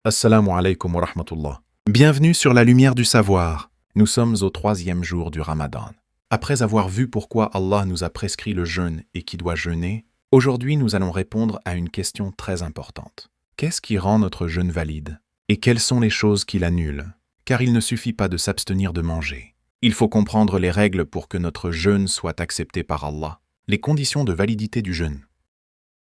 Assalamu alaikum wa rahmatullah. Bienvenue sur la lumière du savoir. Nous sommes au 3e jour du Ramadan. Après avoir vu pourquoi Allah nous a prescrit le jeûne et qui doit jeûner, aujourd'hui nous allons répondre à une question très importante. Qu'est-ce qui rend notre jeûne valide? Et quelles sont les choses qui l'annulent? Car il ne suffit pas de s'abstenir de manger. Il faut comprendre les règles pour que notre jeûne soit accepté par Allah. Les conditions de validité du jeûne.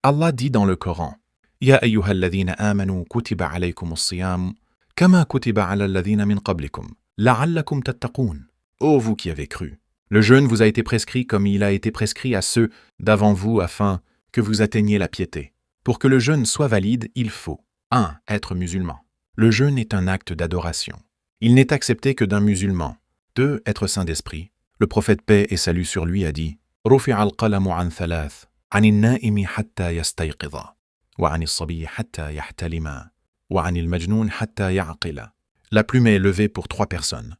Allah dit dans le Coran: Ya ayyuhalladhina amanu kutiba alaykumus siyam kama kutiba ala alladhina min qablikum la'allakum tattaqun. Ô vous qui avez cru, le jeûne vous a été prescrit comme il a été prescrit à ceux d'avant vous afin que vous atteigniez la piété. Pour que le jeûne soit valide, il faut 1. Être musulman. Le jeûne est un acte d'adoration. Il n'est accepté que d'un musulman. 2. Être saint d'esprit. Le prophète paix et salut sur lui a dit: Rufi'a al-qalamu an thalath, anil na'imi hatta yastayqidha, wa anil sabi hatta yahtalima, wa anil majnoun hatta ya'qila. La plume est levée pour 3 personnes: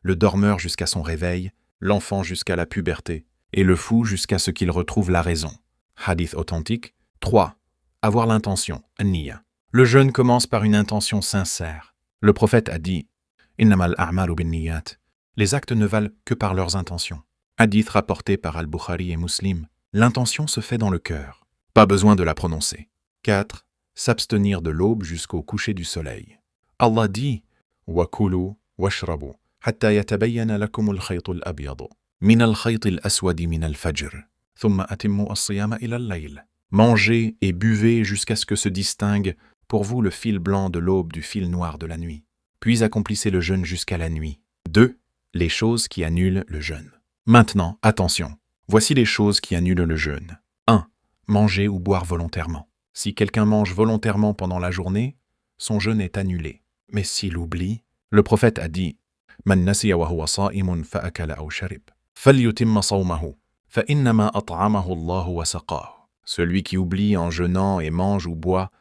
le dormeur jusqu'à son réveil, l'enfant jusqu'à la puberté, et le fou jusqu'à ce qu'il retrouve la raison. Hadith authentique. 3. Avoir l'intention, an-niyya. Le jeûne commence par une intention sincère. Le prophète a dit: Innamal a'malu bin-niyyat. Les actes ne valent que par leurs intentions. Hadith rapporté par Al-Bukhari et Muslim. L'intention se fait dans le cœur. Pas besoin de la prononcer. 4. S'abstenir de l'aube jusqu'au coucher du soleil. Allah dit: Wa kulu washrabu hatta yatabayyana lakum al-khayt al-abyad min al-khayt al-aswad min al-fajr thumma atimmu as-siyama ila al-layl. Mangez et buvez jusqu'à ce que se distingue pour vous le fil blanc de l'aube du fil noir de la nuit. Puis accomplissez le jeûne jusqu'à la nuit. 2. Les choses qui annulent le jeûne. Maintenant, attention. Voici les choses qui annulent le jeûne. 1. Manger ou boire volontairement. Si quelqu'un mange volontairement pendant la journée, son jeûne est annulé. Mais s'il oublie, le prophète a dit: Man nasiya wa huwa sa'imun fa akala aw sharib falyutimma sawmahu fa innama at'amahu Allahu wa saqahu. Celui qui oublie en jeûnant et mange ou boit,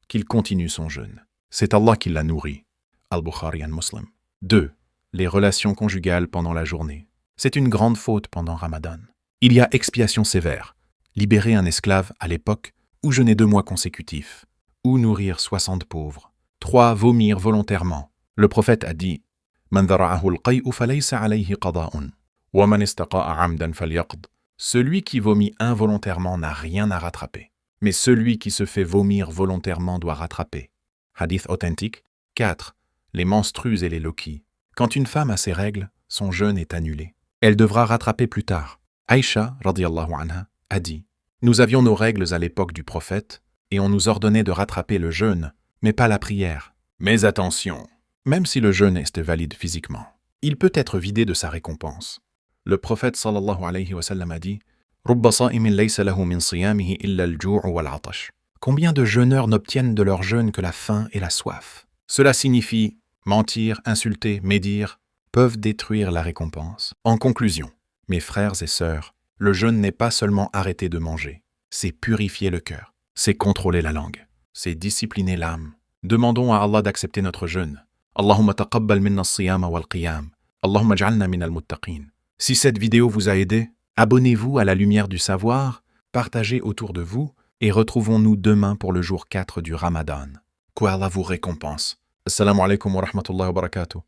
qu'il continue son jeûne. C'est Allah qui l'a nourri. Al-Bukhari et Muslim. 2. Les relations conjugales pendant la journée. C'est une grande faute pendant Ramadan. Il y a expiation sévère. Libérer un esclave à l'époque, ou jeûner 2 mois consécutifs, ou nourrir 60 pauvres. 3. Vomir volontairement. Le prophète a dit: Man dhara'ahu al-qay'u falaysa alayhi qada'un, wa man istaqa'a 'amdan falyaqd. Celui qui vomit involontairement n'a rien à rattraper. Mais celui qui se fait vomir volontairement doit rattraper. Hadith authentique. 4. Les menstrues et les loquis. Quand une femme a ses règles, son jeûne est annulé. Elle devra rattraper plus tard. Aïcha, radiyallahu anha, a dit: Nous avions nos règles à l'époque du prophète, et on nous ordonnait de rattraper le jeûne, mais pas la prière. Mais attention, même si le jeûne est valide physiquement, il peut être vidé de sa récompense. Le prophète sallallahu alayhi wa sallam a dit: Rubba sa'imin laysa lahu min siyamihi illa al-ju' wal-'atash. Combien de jeûneurs n'obtiennent de leur jeûne que la faim et la soif? Cela signifie mentir, insulter, médire peuvent détruire la récompense. En conclusion, mes frères et sœurs, le jeûne n'est pas seulement arrêter de manger, c'est purifier le cœur, c'est contrôler la langue, c'est discipliner l'âme. Demandons à Allah d'accepter notre jeûne. Allahumma taqabbal minna as-siyama wal-qiyam. Allahumma ij'alna minal muttaqin. Si cette vidéo vous a aidé, abonnez-vous à la lumière du savoir, partagez autour de vous et retrouvons-nous demain pour le jour 4 du Ramadan. Qu'Allah vous récompense. Assalamu alaikum wa rahmatullahi wa barakatuh.